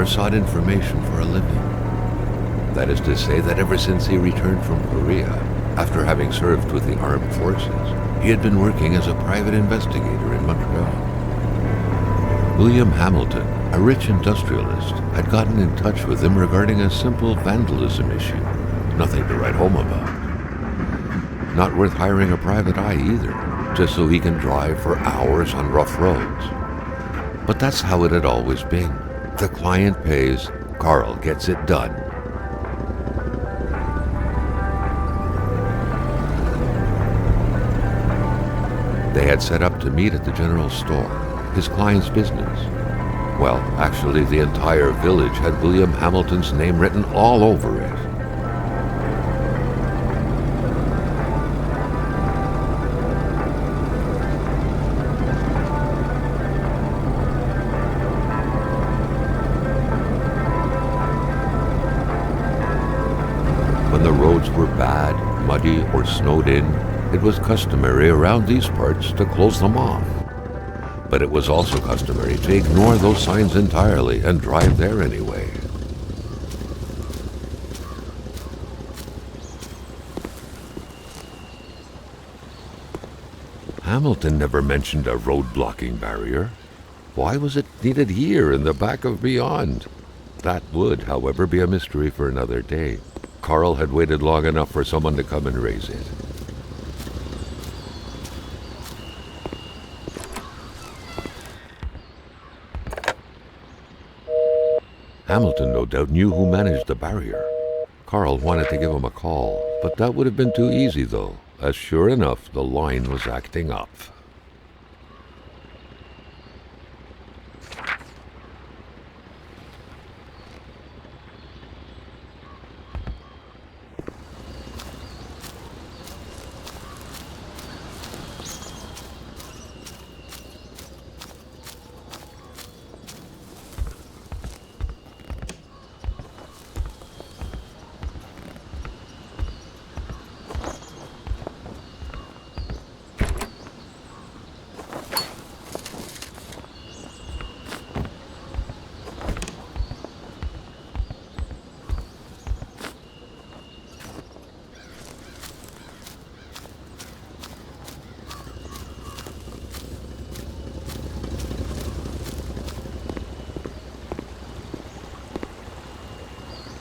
Carr sought information for a living. That is to say that ever since he returned from Korea, after having served with the armed forces, he had been working as a private investigator in Montreal. William Hamilton, a rich industrialist, had gotten in touch with him regarding a simple vandalism issue. Nothing to write home about. Not worth hiring a private eye either, just so he can drive for hours on rough roads. But that's how it had always been. The client pays, Carl gets it done. They had set up to meet at the general store, his client's business. Well, actually, the entire village had William Hamilton's name written all over it. When the roads were bad, muddy, or snowed in, it was customary around these parts to close them off. But it was also customary to ignore those signs entirely and drive there anyway. Hamilton never mentioned a road-blocking barrier. Why was it needed here in the back of Beyond? That would, however, be a mystery for another day. Carl had waited long enough for someone to come and raise it. Hamilton no doubt knew who managed the barrier. Carl wanted to give him a call, but that would have been too easy though, as sure enough the line was acting up.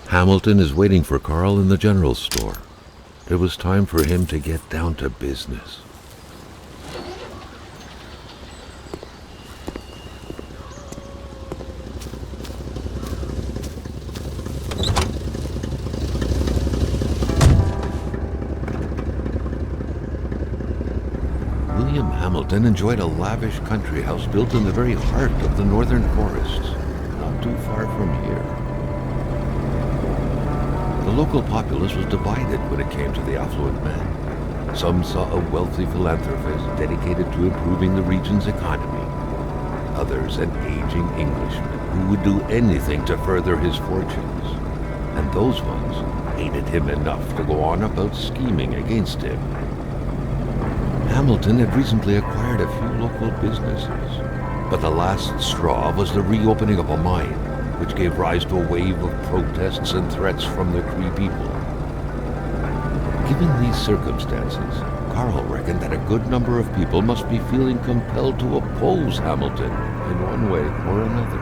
Hamilton is waiting for Carl in the general store. It was time for him to get down to business. William Hamilton enjoyed a lavish country house built in the very heart of the northern forests, not too far from here. The local populace was divided when it came to the affluent man. Some saw a wealthy philanthropist dedicated to improving the region's economy. Others an aging Englishman who would do anything to further his fortunes. And those ones hated him enough to go on about scheming against him. Hamilton had recently acquired a few local businesses, but the last straw was the reopening of a mine, which gave rise to a wave of protests and threats from the Cree people. Given these circumstances, Carl reckoned that a good number of people must be feeling compelled to oppose Hamilton in one way or another.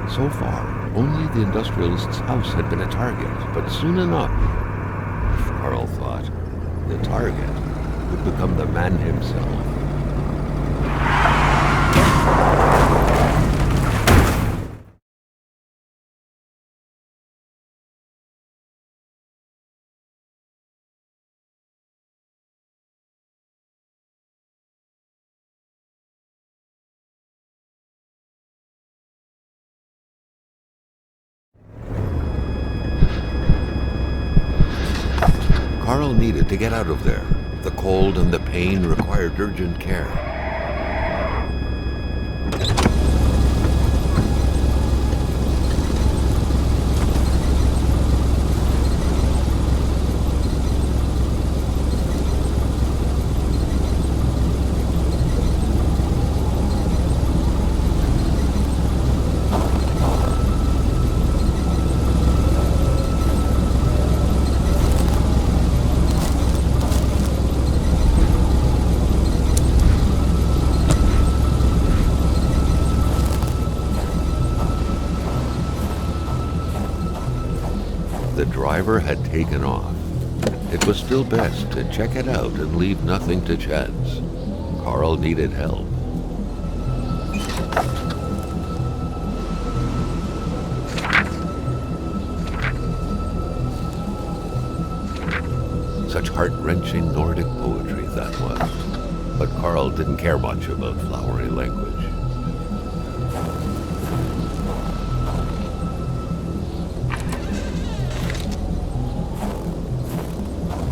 So far, only the industrialist's house had been a target, but soon enough, Carl thought, the target would become the man himself. Carl needed to get out of there. The cold and the pain required urgent care. driver had taken off. It was still best to check it out and leave nothing to chance. Carl needed help. Such heart-wrenching Nordic poetry that was. But Carl didn't care much about flowery language.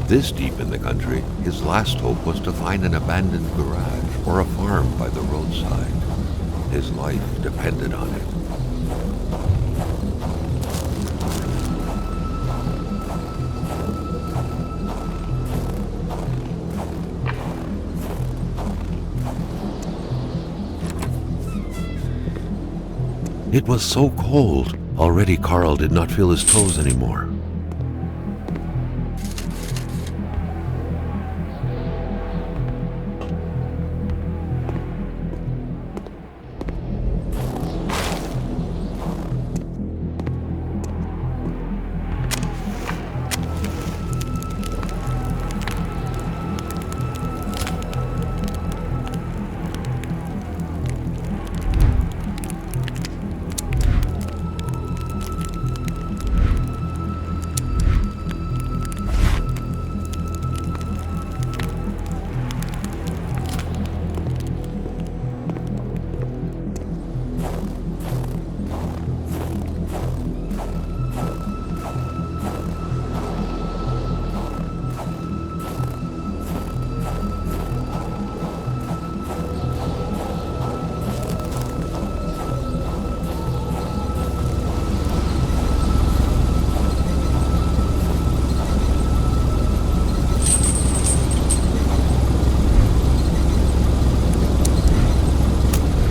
This deep in the country, his last hope was to find an abandoned garage or a farm by the roadside. His life depended on it. It was so cold. Already Carl did not feel his toes anymore.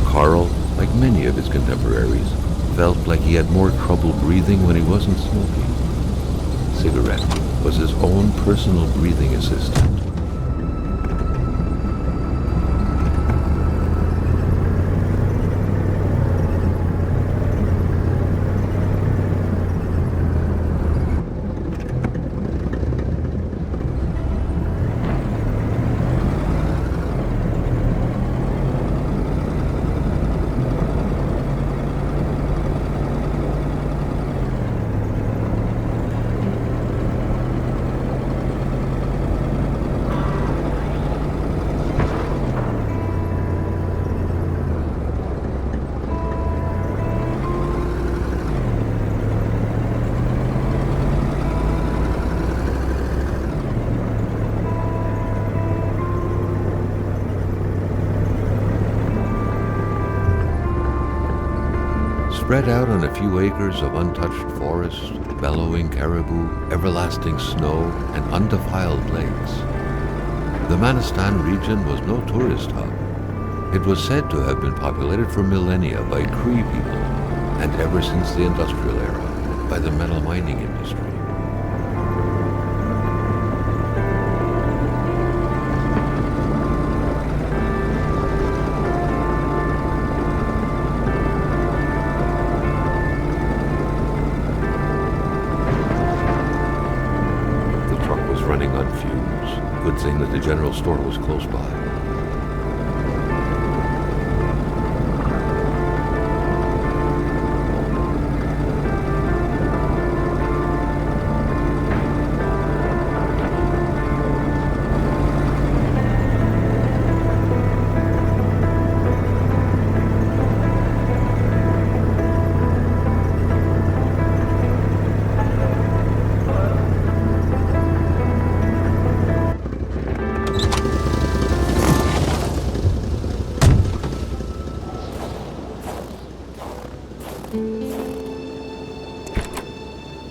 Carl, like many of his contemporaries, felt like he had more trouble breathing when he wasn't smoking. Cigarette was his own personal breathing assistant. Spread out on a few acres of untouched forest, bellowing caribou, everlasting snow, and undefiled lakes. The Manistan region was no tourist hub. It was said to have been populated for millennia by Cree people, and ever since the industrial era, by the metal mining industry. Running on fumes. Good thing that the general store was close by.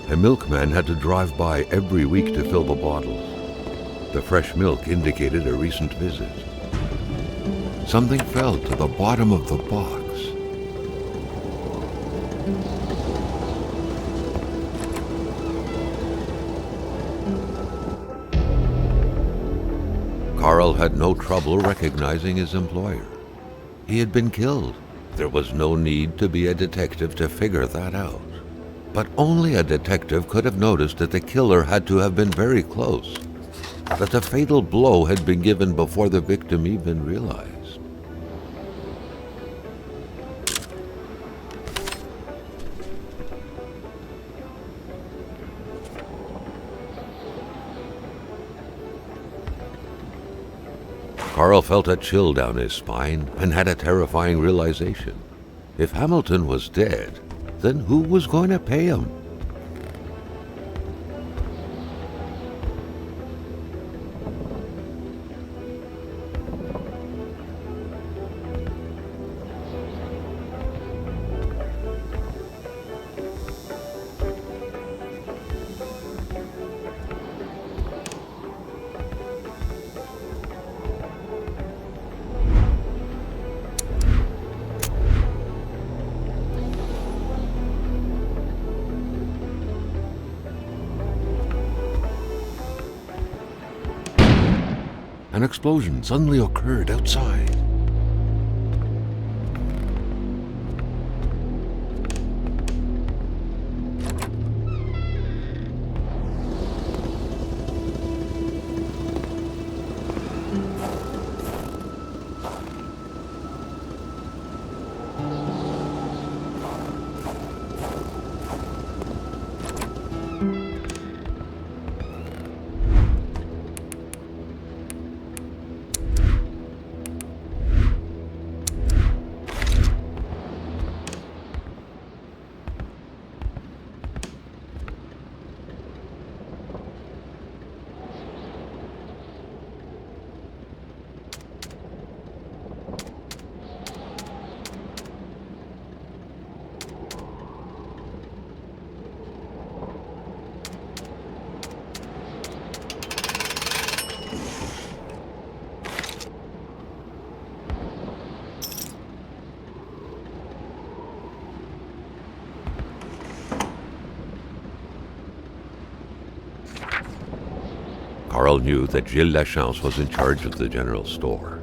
A milkman had to drive by every week to fill the bottles. The fresh milk indicated a recent visit. Something fell to the bottom of the box. Carl had no trouble recognizing his employer. He had been killed. There was no need to be a detective to figure that out. But only a detective could have noticed that the killer had to have been very close, that the fatal blow had been given before the victim even realized. Carl felt a chill down his spine and had a terrifying realization. If Hamilton was dead, then who was going to pay him? An explosion suddenly occurred outside. Carl knew that Gilles Lachance was in charge of the general store.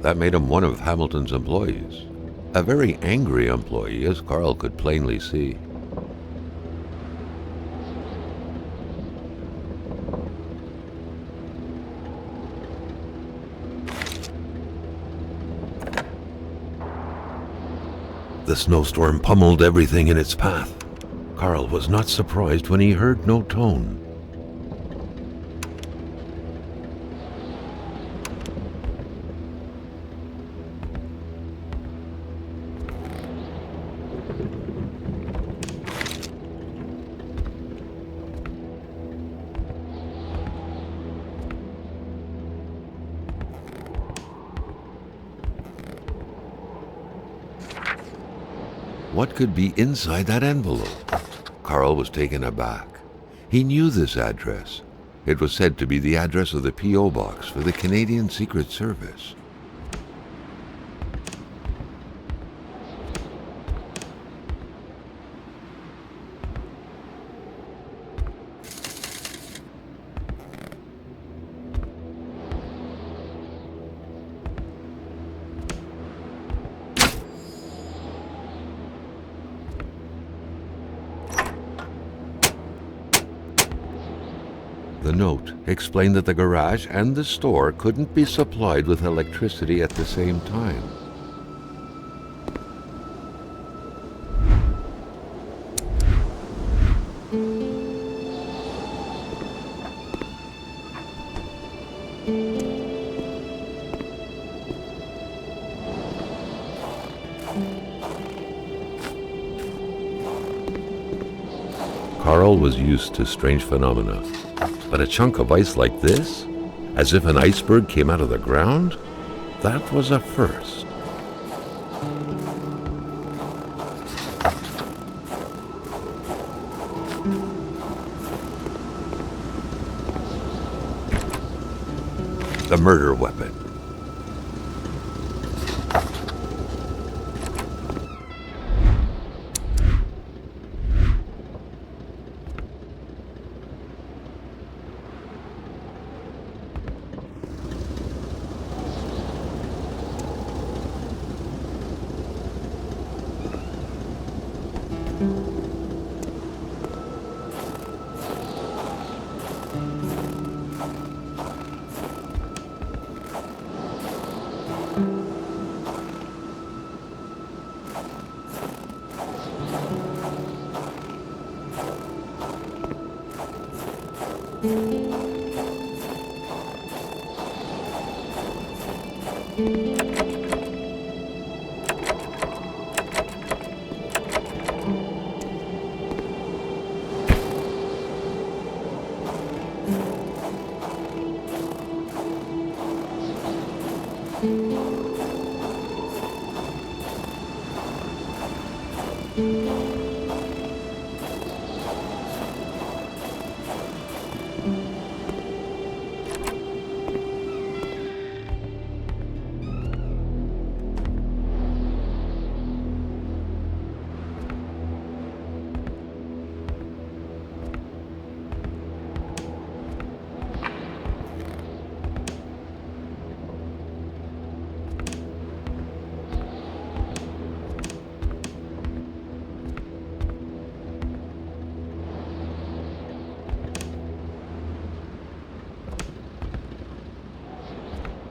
That made him one of Hamilton's employees. A very angry employee, as Carl could plainly see. The snowstorm pummeled everything in its path. Carl was not surprised when he heard no tone. What could be inside that envelope? Carl was taken aback. He knew this address. It was said to be the address of the P.O. box for the Canadian Secret Service. The note explained that the garage and the store couldn't be supplied with electricity at the same time. Carl was used to strange phenomena, but a chunk of ice like this, as if an iceberg came out of the ground, that was a first. The murder weapon.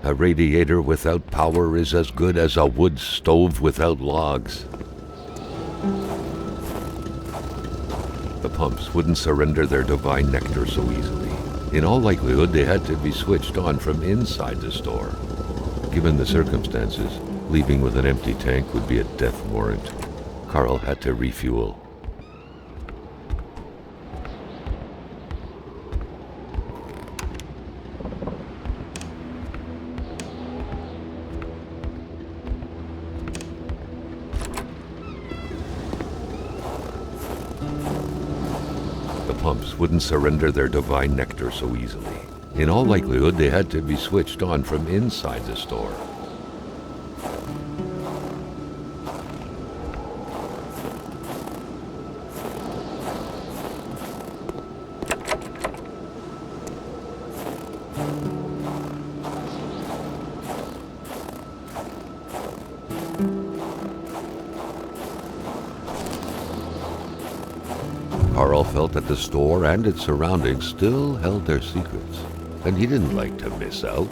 A radiator without power is as good as a wood stove without logs. The pumps wouldn't surrender their divine nectar so easily. In all likelihood, they had to be switched on from inside the store. Given the circumstances, leaving with an empty tank would be a death warrant. Carl had to refuel. Pumps wouldn't surrender their divine nectar so easily. In all likelihood, they had to be switched on from inside the store. Carl felt that the store and its surroundings still held their secrets, and he didn't like to miss out.